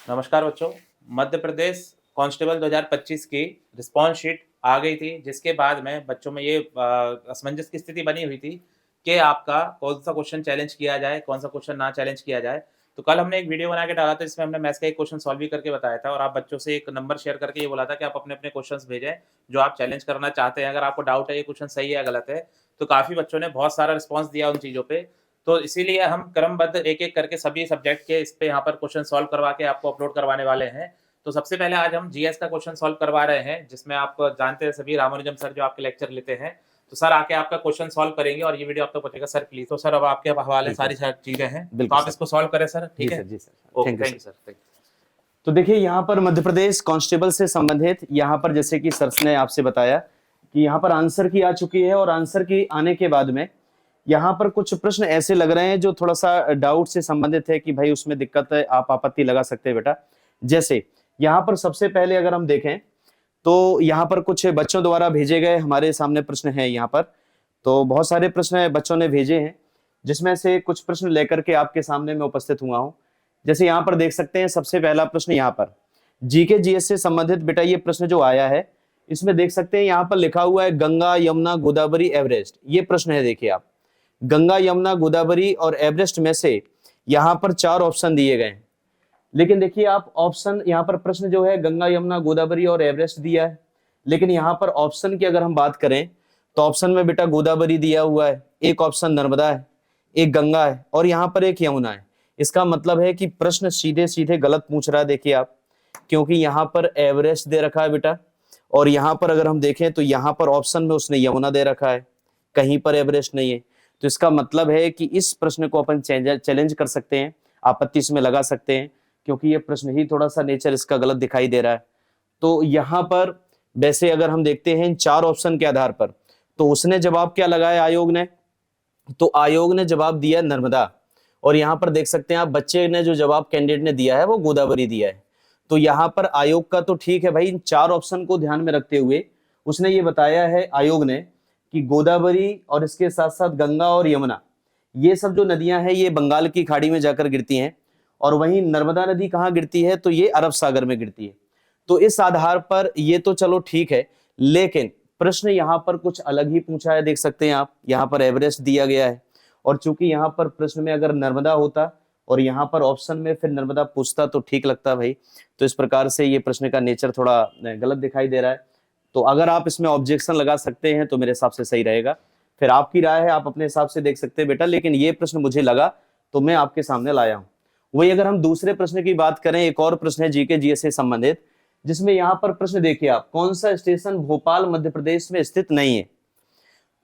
नमस्कार बच्चों। मध्य प्रदेश कांस्टेबल 2025 की रिस्पॉन्स शीट आ गई थी, जिसके बाद में बच्चों में ये असमंजस की स्थिति बनी हुई थी कि आपका कौन सा क्वेश्चन चैलेंज किया जाए, कौन सा क्वेश्चन ना चैलेंज किया जाए। तो कल हमने एक वीडियो बना के डाला था जिसमें हमने मैथ्स का एक क्वेश्चन सॉल्व भी करके बताया था और आप बच्चों से एक नंबर शेयर करके ये बोला था कि आप अपने-अपने क्वेश्चंस भेजें जो आप चैलेंज करना चाहते हैं। अगर आपको डाउट है ये क्वेश्चन सही है या गलत है, तो काफ़ी बच्चों ने बहुत सारा रिस्पॉन्स दिया उन चीज़ों पे। तो इसीलिए हम क्रमबद्ध एक-एक करके सभी सब्जेक्ट के इस पे यहाँ पर क्वेश्चन सॉल्व करवा के आपको अपलोड करवाने वाले हैं। तो सबसे पहले आज हम जीएस का क्वेश्चन सॉल्व करवा रहे हैं, जिसमें आप जानते हैं सभी रामानुजम सर जो आपके लेक्चर लेते हैं। तो सर आके आपका क्वेश्चन सॉल्व करेंगे और ये वीडियो आप तक पहुंचेगा सर प्लीज। तो सर अब आपके हवाले बिल्कुल सारी चीजें हैं, तो बिल्कुल आप सर। इसको सॉल्व करें सर, जी ठीक है? Sir, ji sir. Okay, thank you thank sir. You sir, thank तो देखिए यहाँ पर मध्य प्रदेश कांस्टेबल से संबंधित यहाँ पर जैसे कि सर ने आपसे बताया कि यहाँ पर आंसर की आ चुकी है और आंसर की आने के बाद में यहाँ पर कुछ प्रश्न ऐसे लग रहे हैं जो थोड़ा सा डाउट से संबंधित है कि भाई उसमें दिक्कत है, आप आपत्ति लगा सकते हैं बेटा। जैसे यहाँ पर सबसे पहले अगर हम देखें तो यहाँ पर कुछ बच्चों द्वारा भेजे गए हमारे सामने प्रश्न है यहाँ पर। तो बहुत सारे प्रश्न बच्चों ने भेजे हैं, जिसमें से कुछ प्रश्न लेकर के आपके सामने मैं उपस्थित हुआ हूँ। जैसे यहाँ पर देख सकते हैं सबसे पहला प्रश्न यहाँ पर जीके जीएस से संबंधित बेटा ये प्रश्न जो आया है, इसमें देख सकते हैं यहाँ पर लिखा हुआ है गंगा यमुना गोदावरी एवरेस्ट। ये प्रश्न है, देखिए आप, गंगा यमुना गोदावरी और एवरेस्ट में से यहाँ पर 4 ऑप्शन दिए गए हैं। लेकिन देखिए आप ऑप्शन यहाँ पर प्रश्न जो है गंगा यमुना गोदावरी और एवरेस्ट दिया है, लेकिन यहाँ पर ऑप्शन की अगर हम बात करें तो ऑप्शन में बेटा गोदावरी दिया हुआ है, एक ऑप्शन नर्मदा है, एक गंगा है और यहाँ पर एक यमुना है। इसका मतलब है कि प्रश्न सीधे सीधे गलत पूछ रहा है, देखिए आप, क्योंकि यहाँ पर एवरेस्ट दे रखा है बेटा और यहाँ पर अगर हम देखें तो यहाँ पर ऑप्शन में उसने यमुना दे रखा है, कहीं पर एवरेस्ट नहीं है। तो इसका मतलब है कि इस प्रश्न को अपन चैलेंज कर सकते हैं, आपत्ति इसमें लगा सकते हैं, क्योंकि ये प्रश्न ही थोड़ा सा नेचर इसका गलत दिखाई दे रहा है। तो यहाँ पर वैसे अगर हम देखते हैं इन 4 ऑप्शन के आधार पर, तो उसने जवाब क्या लगाया आयोग ने, तो आयोग ने जवाब दिया नर्मदा। और यहाँ पर देख सकते हैं आप बच्चे ने जो जवाब कैंडिडेट ने दिया है वो गोदावरी दिया है। तो यहाँ पर आयोग का तो ठीक है भाई, इन 4 ऑप्शन को ध्यान में रखते हुए उसने ये बताया है आयोग ने कि गोदावरी और इसके साथ साथ गंगा और यमुना, ये सब जो नदियां हैं ये बंगाल की खाड़ी में जाकर गिरती हैं और वहीं नर्मदा नदी कहाँ गिरती है, तो ये अरब सागर में गिरती है। तो इस आधार पर ये तो चलो ठीक है, लेकिन प्रश्न यहाँ पर कुछ अलग ही पूछा है, देख सकते हैं आप, यहाँ पर एवरेस्ट दिया गया है और चूंकि यहाँ पर प्रश्न में अगर नर्मदा होता और यहाँ पर ऑप्शन में फिर नर्मदा पूछता तो ठीक लगता भाई। तो इस प्रकार से ये प्रश्न का नेचर थोड़ा गलत दिखाई दे रहा है। तो अगर आप इसमें ऑब्जेक्शन लगा सकते हैं तो मेरे हिसाब से सही रहेगा, फिर आपकी राय है, आप अपने हिसाब से देख सकते हैं बेटा, लेकिन ये प्रश्न मुझे लगा तो मैं आपके सामने लाया हूँ। वही अगर हम दूसरे प्रश्न की बात करें, एक और प्रश्न है जीके जीएस से संबंधित, जिसमें यहाँ पर प्रश्न देखिए आप, कौन सा स्टेशन भोपाल मध्य प्रदेश में स्थित नहीं है।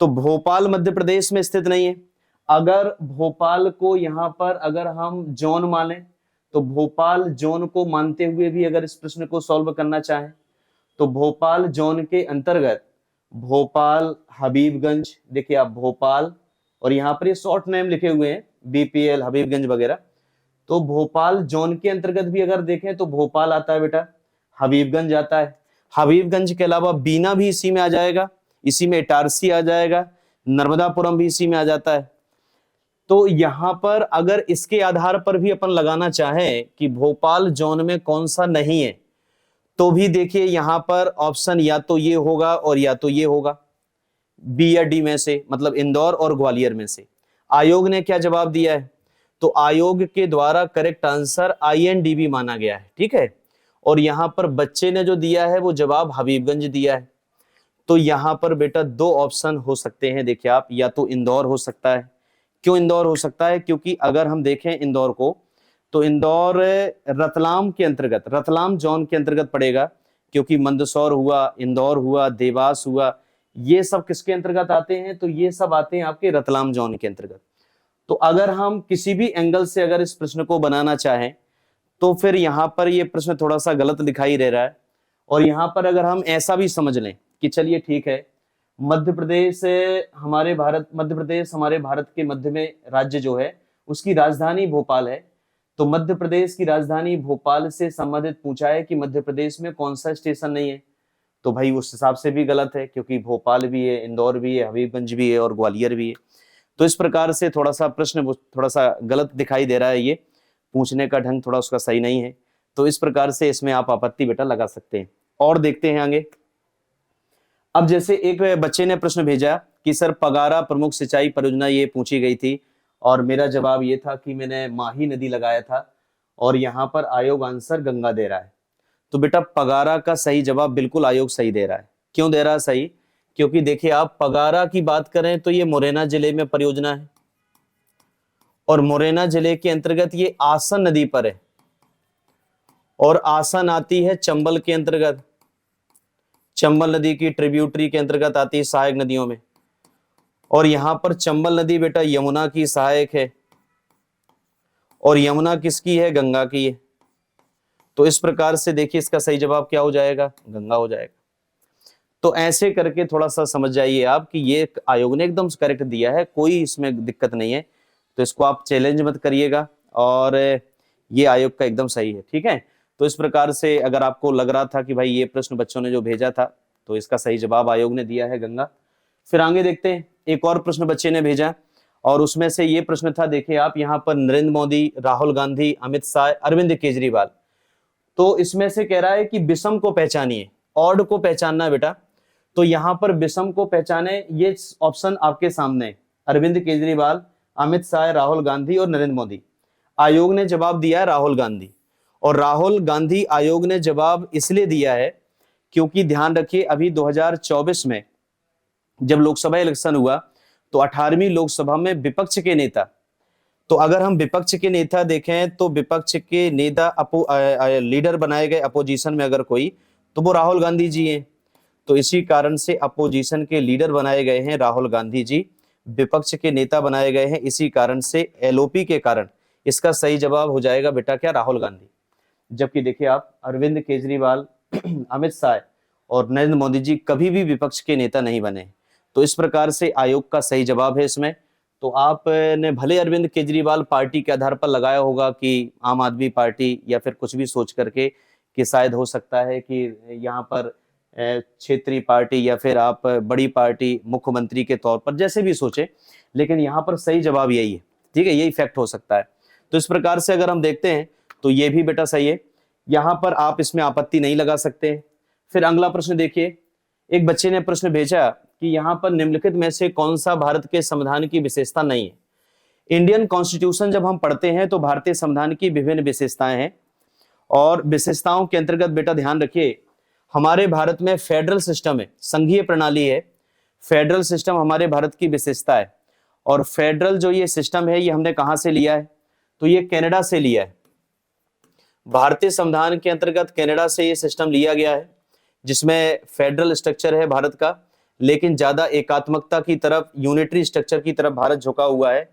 तो भोपाल मध्य प्रदेश में स्थित नहीं है। अगर भोपाल को यहाँ पर अगर हम जोन माने तो भोपाल जोन को मानते हुए भी अगर इस प्रश्न को सॉल्व करना चाहें तो भोपाल जोन के अंतर्गत भोपाल, हबीबगंज, देखिए आप भोपाल, और यहाँ पर ये शॉर्ट नेम लिखे हुए हैं बीपीएल, हबीबगंज वगैरह। तो भोपाल जोन के अंतर्गत भी अगर देखें तो भोपाल आता है बेटा, हबीबगंज आता है, हबीबगंज के अलावा बीना भी इसी में आ जाएगा, इसी में इटारसी आ जाएगा, नर्मदापुरम भी इसी में आ जाता है। तो यहां पर अगर इसके आधार पर भी अपन लगाना चाहें कि भोपाल जोन में कौन सा नहीं है, तो भी देखिए यहां पर ऑप्शन या तो ये होगा और या तो ये होगा, बी या डी में से, मतलब इंदौर और ग्वालियर में से। आयोग ने क्या जवाब दिया है, तो आयोग के द्वारा करेक्ट आंसर आईएनडीबी माना गया है, ठीक है। और यहां पर बच्चे ने जो दिया है वो जवाब हबीबगंज दिया है। तो यहां पर बेटा 2 ऑप्शन हो सकते हैं, देखिए आप, या तो इंदौर हो सकता है। क्यों इंदौर हो सकता है, क्योंकि अगर हम देखें इंदौर को तो इंदौर रतलाम के अंतर्गत, रतलाम जोन के अंतर्गत पड़ेगा, क्योंकि मंदसौर हुआ, इंदौर हुआ, देवास हुआ, ये सब किसके अंतर्गत आते हैं, तो ये सब आते हैं आपके रतलाम जोन के अंतर्गत। तो अगर हम किसी भी एंगल से अगर इस प्रश्न को बनाना चाहें तो फिर यहां पर ये प्रश्न थोड़ा सा गलत दिखाई दे रहा है। और यहां पर अगर हम ऐसा भी समझ लें कि चलिए ठीक है, मध्य प्रदेश हमारे भारत के मध्य में राज्य जो है उसकी राजधानी भोपाल है। तो मध्य प्रदेश की राजधानी भोपाल से संबंधित पूछा है कि मध्य प्रदेश में कौन सा स्टेशन नहीं है, तो भाई उस हिसाब से भी गलत है, क्योंकि भोपाल भी है, इंदौर भी है, हबीबगंज भी है और ग्वालियर भी है। तो इस प्रकार से थोड़ा सा प्रश्न थोड़ा सा गलत दिखाई दे रहा है, ये पूछने का ढंग थोड़ा उसका सही नहीं है। तो इस प्रकार से इसमें आप आपत्ति बेटा लगा सकते हैं। और देखते हैं आगे। अब जैसे एक बच्चे ने प्रश्न भेजा कि सर पगारा प्रमुख सिंचाई परियोजना ये पूछी गई थी और मेरा जवाब ये था कि मैंने माही नदी लगाया था और यहाँ पर आयोग आंसर गंगा दे रहा है। तो बेटा पगारा का सही जवाब बिल्कुल आयोग सही दे रहा है। क्यों दे रहा है सही? क्योंकि देखिए आप पगारा की बात करें तो ये मुरैना जिले में परियोजना है और मुरैना जिले के अंतर्गत ये आसन नदी पर है और आसन आती है चंबल के अंतर्गत, चंबल नदी की ट्रिब्यूटरी के अंतर्गत आती है सहायक नदियों में। और यहां पर चंबल नदी बेटा यमुना की सहायक है और यमुना किसकी है? गंगा की है। तो इस प्रकार से देखिए इसका सही जवाब क्या हो जाएगा? गंगा हो जाएगा। तो ऐसे करके थोड़ा सा समझ जाइए आप कि ये आयोग ने एकदम करेक्ट दिया है, कोई इसमें दिक्कत नहीं है। तो इसको आप चैलेंज मत करिएगा और ये आयोग का एकदम सही है, ठीक है। तो इस प्रकार से अगर आपको लग रहा था कि भाई ये प्रश्न बच्चों ने जो भेजा था तो इसका सही जवाब आयोग ने दिया है गंगा। फिर आगे देखते हैं, एक और प्रश्न बच्चे ने भेजा और उसमें से ये प्रश्न था, देखिए आप यहाँ पर नरेंद्र मोदी, राहुल गांधी, अमित शाह, अरविंद केजरीवाल। तो इसमें से कह रहा है कि विषम को पहचानिए, ऑड को पहचानना बेटा। तो यहाँ पर विषम को पहचाने, ये ऑप्शन आपके सामने है, अरविंद केजरीवाल, अमित शाह, राहुल गांधी और नरेंद्र मोदी। आयोग ने जवाब दिया है राहुल गांधी। और राहुल गांधी आयोग ने जवाब इसलिए दिया है क्योंकि ध्यान रखिए अभी 2024 में जब लोकसभा इलेक्शन हुआ तो 18वीं लोकसभा में विपक्ष के नेता, तो अगर हम विपक्ष के नेता देखें तो विपक्ष के नेता लीडर बनाए गए अपोजिशन में अगर कोई, तो वो राहुल गांधी जी हैं। तो इसी कारण से अपोजिशन के लीडर बनाए गए हैं राहुल गांधी जी, विपक्ष के नेता बनाए गए हैं, इसी कारण से एलओपी के कारण इसका सही जवाब हो जाएगा बेटा क्या? राहुल गांधी। जबकि देखिए आप अरविंद केजरीवाल, अमित शाह और नरेंद्र मोदी जी कभी भी विपक्ष के नेता नहीं बने। तो इस प्रकार से आयोग का सही जवाब है इसमें। तो आपने भले अरविंद केजरीवाल पार्टी के आधार पर लगाया होगा कि आम आदमी पार्टी या फिर कुछ भी सोच करके कि शायद हो सकता है कि यहाँ पर क्षेत्रीय पार्टी या फिर आप बड़ी पार्टी मुख्यमंत्री के तौर पर जैसे भी सोचे, लेकिन यहाँ पर सही जवाब यही है, ठीक है, यही फैक्ट हो सकता है। तो इस प्रकार से अगर हम देखते हैं तो ये भी बेटा सही है, यहाँ पर आप इसमें आपत्ति नहीं लगा सकते। फिर अगला प्रश्न देखिए, एक बच्चे ने प्रश्न भेजा कि यहाँ पर निम्नलिखित में से कौन सा भारत के संविधान की विशेषता नहीं है। इंडियन कॉन्स्टिट्यूशन जब हम पढ़ते हैं तो भारतीय संविधान की विभिन्न विशेषताएं हैं और विशेषताओं के अंतर्गत बेटा ध्यान रखिए हमारे भारत में फेडरल सिस्टम है, संघीय प्रणाली है। फेडरल सिस्टम हमारे भारत की विशेषता है और फेडरल जो ये सिस्टम है ये हमने कहां से लिया है? तो ये कनाडा से लिया है। भारतीय संविधान के अंतर्गत कनाडा से ये सिस्टम लिया गया है जिसमें फेडरल स्ट्रक्चर है भारत का, लेकिन ज्यादा एकात्मकता की तरफ, यूनिटरी स्ट्रक्चर की तरफ भारत झुका हुआ है।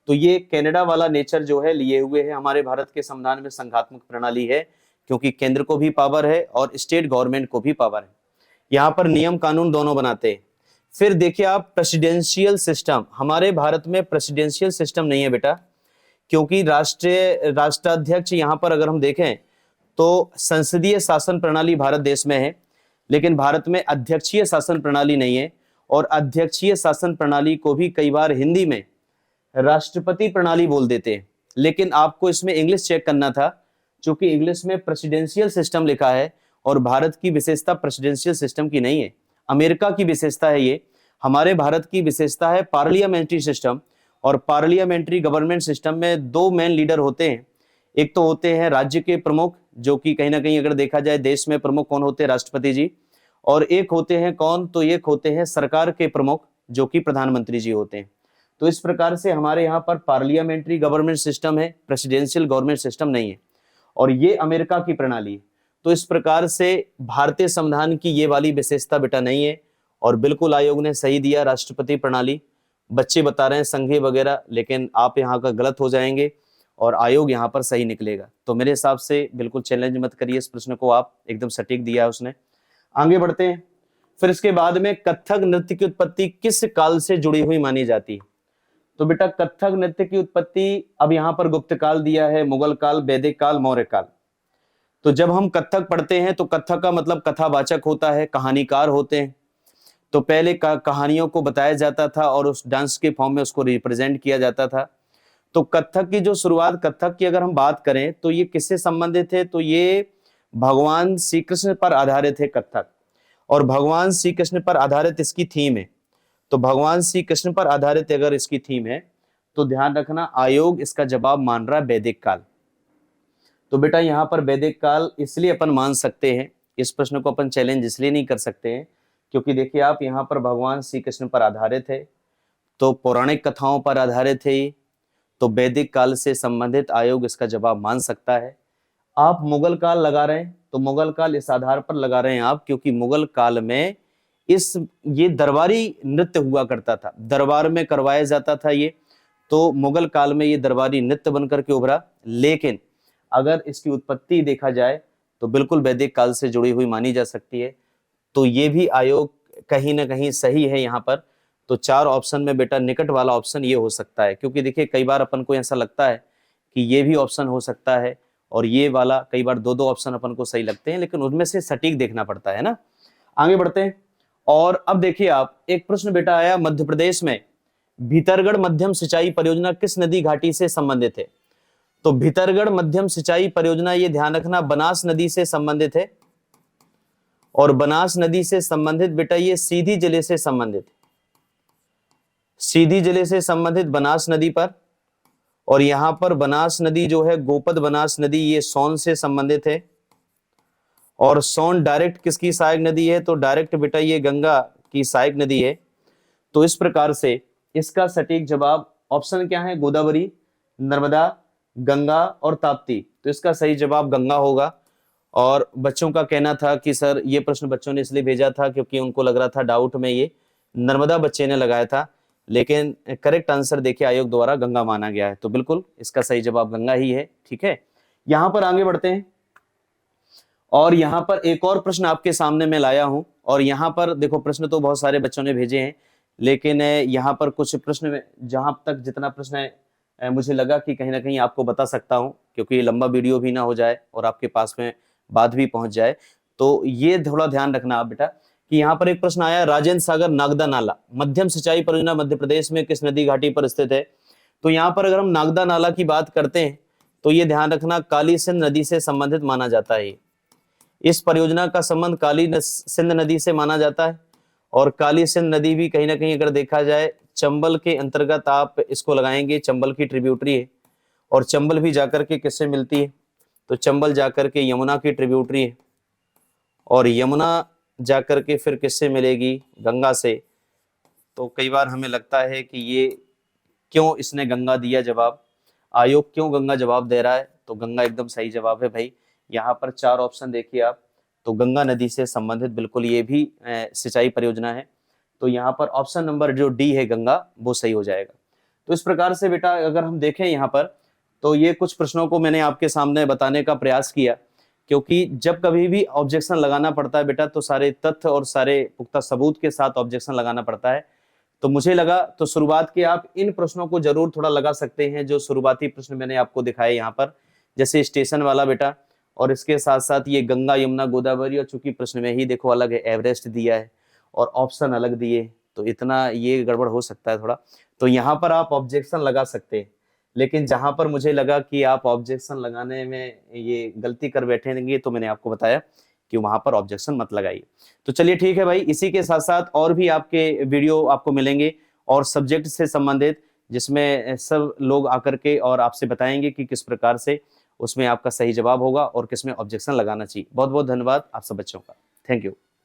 तो ये कनाडा वाला नेचर जो है लिए हुए है हमारे भारत के संविधान में। संघात्मक प्रणाली है क्योंकि केंद्र को भी पावर है और स्टेट गवर्नमेंट को भी पावर है। यहाँ पर नियम कानून दोनों बनाते हैं। फिर देखिए आप प्रेसिडेंशियल सिस्टम, हमारे भारत में प्रेसिडेंशियल सिस्टम नहीं है बेटा, क्योंकि राष्ट्राध्यक्ष यहाँ पर अगर हम देखें तो संसदीय शासन प्रणाली भारत देश में है, लेकिन भारत में अध्यक्षीय शासन प्रणाली नहीं है। और अध्यक्षीय शासन प्रणाली को भी कई बार हिंदी में राष्ट्रपति प्रणाली बोल देते हैं, लेकिन आपको इसमें इंग्लिश चेक करना था क्योंकि इंग्लिश में प्रेसिडेंशियल सिस्टम लिखा है और भारत की विशेषता प्रेसिडेंशियल सिस्टम की नहीं है, अमेरिका की विशेषता है ये। हमारे भारत की विशेषता है पार्लियामेंट्री सिस्टम और पार्लियामेंट्री गवर्नमेंट सिस्टम में दो मेन लीडर होते हैं। एक तो होते हैं राज्य के प्रमुख, जो कि कहीं ना कहीं अगर देखा जाए देश में प्रमुख कौन होते हैं? राष्ट्रपति जी। और एक होते हैं कौन? तो एक होते हैं सरकार के प्रमुख जो कि प्रधानमंत्री जी होते हैं। तो इस प्रकार से हमारे यहाँ पर पार्लियामेंट्री गवर्नमेंट सिस्टम है, प्रेसिडेंशियल गवर्नमेंट सिस्टम नहीं है और ये अमेरिका की प्रणाली है। तो इस प्रकार से भारतीय संविधान की ये वाली विशेषता बेटा नहीं है और बिल्कुल आयोग ने सही दिया राष्ट्रपति प्रणाली। बच्चे बता रहे हैं संघीय वगैरह, लेकिन आप यहाँ का गलत हो जाएंगे और आयोग यहाँ पर सही निकलेगा। तो मेरे हिसाब से बिल्कुल चैलेंज मत करिए इस प्रश्न को, आप एकदम सटीक दिया है उसने। आगे बढ़ते हैं। फिर इसके बाद में कथक नृत्य की उत्पत्ति किस काल से जुड़ी हुई मानी जाती है? तो बेटा कथक नृत्य की उत्पत्ति अब यहाँ पर गुप्त काल दिया है, मुगल काल, वैदिक काल, मौर्य काल। तो जब हम कथक पढ़ते हैं तो कथक का मतलब कथावाचक होता है, कहानीकार होते हैं। तो पहले कहानियों को बताया जाता था और उस डांस के फॉर्म में उसको रिप्रेजेंट किया जाता था। तो कथक की जो शुरुआत, कथक की अगर हम बात करें तो ये किससे संबंधित है, तो ये भगवान श्री कृष्ण पर आधारित है कथक, और भगवान श्री कृष्ण पर आधारित इसकी थीम है। तो भगवान श्री कृष्ण पर आधारित अगर इसकी थीम है तो ध्यान रखना आयोग इसका जवाब मान रहा है वैदिक काल। तो बेटा यहाँ पर वैदिक काल इसलिए अपन मान सकते हैं, इस प्रश्न को अपन चैलेंज इसलिए नहीं कर सकते हैं क्योंकि देखिए आप यहाँ पर भगवान श्री कृष्ण पर आधारित है, तो पौराणिक कथाओं पर आधारित है ये, तो वैदिक काल से संबंधित आयोग इसका जवाब मान सकता है। आप मुगल काल लगा रहे हैं तो मुगल काल इस आधार पर लगा रहे हैं आप क्योंकि मुगल काल में ये दरबारी नृत्य हुआ करता था, दरबार में करवाया जाता था ये, तो मुगल काल में ये दरबारी नृत्य बनकर के उभरा। लेकिन अगर इसकी उत्पत्ति देखा जाए तो बिल्कुल वैदिक काल से जुड़ी हुई मानी जा सकती है, तो ये भी आयोग कहीं ना कहीं सही है यहाँ पर। तो 4 ऑप्शन में बेटा निकट वाला ऑप्शन ये हो सकता है, क्योंकि देखिए कई बार अपन को ऐसा लगता है कि ये भी ऑप्शन हो सकता है और ये वाला, कई बार 2-2 ऑप्शन अपन को सही लगते हैं, लेकिन उनमें से सटीक देखना पड़ता है ना। आगे बढ़ते हैं और अब देखिए आप, एक प्रश्न बेटा आया, मध्य प्रदेश में भीतरगढ़ मध्यम सिंचाई परियोजना किस नदी घाटी से संबंधित है। तो भीतरगढ़ मध्यम सिंचाई परियोजना, ये ध्यान रखना, बनास नदी से संबंधित है, और बनास नदी से संबंधित बेटा ये सीधी जिले से संबंधित, सीधी जिले से संबंधित बनास नदी पर। और यहां पर बनास नदी जो है, गोपद बनास नदी, ये सोन से संबंधित है, और सोन डायरेक्ट किसकी सहायक नदी है, तो डायरेक्ट बेटा ये गंगा की सहायक नदी है। तो इस प्रकार से इसका सटीक जवाब ऑप्शन क्या है, गोदावरी, नर्मदा, गंगा और ताप्ती। तो इसका सही जवाब गंगा होगा। और बच्चों का कहना था कि सर ये प्रश्न बच्चों ने इसलिए भेजा था क्योंकि उनको लग रहा था डाउट में ये नर्मदा बच्चे ने लगाया था, लेकिन करेक्ट आंसर देखिए आयोग द्वारा गंगा माना गया है। तो बिल्कुल इसका सही जवाब गंगा ही है। ठीक है, यहां पर आगे बढ़ते हैं और यहां पर एक और प्रश्न आपके सामने मैं लाया हूं। और यहां पर देखो, प्रश्न तो बहुत सारे बच्चों ने भेजे हैं, लेकिन यहाँ पर कुछ प्रश्न में, जहां तक जितना प्रश्न है मुझे लगा कि कहीं ना कहीं आपको बता सकता हूं, क्योंकि ये लंबा वीडियो भी ना हो जाए और आपके पास में बात भी पहुंच जाए। तो ये थोड़ा ध्यान रखना आप बेटा कि यहाँ पर एक प्रश्न आया, राजेंद्र सागर नागदा नाला मध्यम सिंचाई परियोजना मध्य प्रदेश में किस नदी घाटी पर स्थित है। तो यहाँ पर अगर हम नागदा नाला की बात करते हैं तो ये ध्यान रखना काली सिंध नदी से संबंधित माना जाता है। इस परियोजना का संबंध काली सिंध नदी से माना जाता है, और काली सिंध नदी भी कहीं ना कहीं अगर देखा जाए चंबल के अंतर्गत आप इसको लगाएंगे, चंबल की ट्रिब्यूटरी है, और चंबल भी जाकर के किससे मिलती है, तो चंबल जाकर के यमुना की ट्रिब्यूटरी है, और यमुना जाकर के फिर किससे मिलेगी, गंगा से। तो कई बार हमें लगता है कि ये क्यों इसने गंगा दिया जवाब, आयोग क्यों गंगा जवाब दे रहा है, तो गंगा एकदम सही जवाब है भाई। यहाँ पर 4 ऑप्शन देखिए आप, तो गंगा नदी से संबंधित बिल्कुल ये भी सिंचाई परियोजना है। तो यहाँ पर ऑप्शन नंबर जो डी है गंगा, वो सही हो जाएगा। तो इस प्रकार से बेटा अगर हम देखें यहाँ पर, तो ये कुछ प्रश्नों को मैंने आपके सामने बताने का प्रयास किया, क्योंकि जब कभी भी ऑब्जेक्शन लगाना पड़ता है बेटा तो सारे तथ्य और सारे पुख्ता सबूत के साथ ऑब्जेक्शन लगाना पड़ता है। तो मुझे लगा तो शुरुआत के आप इन प्रश्नों को जरूर थोड़ा लगा सकते हैं, जो शुरुआती प्रश्न मैंने आपको दिखाए यहाँ पर, जैसे स्टेशन वाला बेटा, और इसके साथ साथ ये गंगा यमुना गोदावरी, और चूंकि प्रश्न में ही देखो अलग है, एवरेस्ट दिया है और ऑप्शन अलग दिए, तो इतना ये गड़बड़ हो सकता है थोड़ा। तो यहाँ पर आप ऑब्जेक्शन लगा सकते हैं, लेकिन जहां पर मुझे लगा कि आप ऑब्जेक्शन लगाने में ये गलती कर बैठेंगे तो मैंने आपको बताया कि वहां पर ऑब्जेक्शन मत लगाइए। तो चलिए ठीक है भाई, इसी के साथ साथ और भी आपके वीडियो आपको मिलेंगे और सब्जेक्ट से संबंधित, जिसमें सब लोग आकर के और आपसे बताएंगे कि किस प्रकार से उसमें आपका सही जवाब होगा और किसमें ऑब्जेक्शन लगाना चाहिए। बहुत बहुत धन्यवाद आप सब बच्चों का, थैंक यू।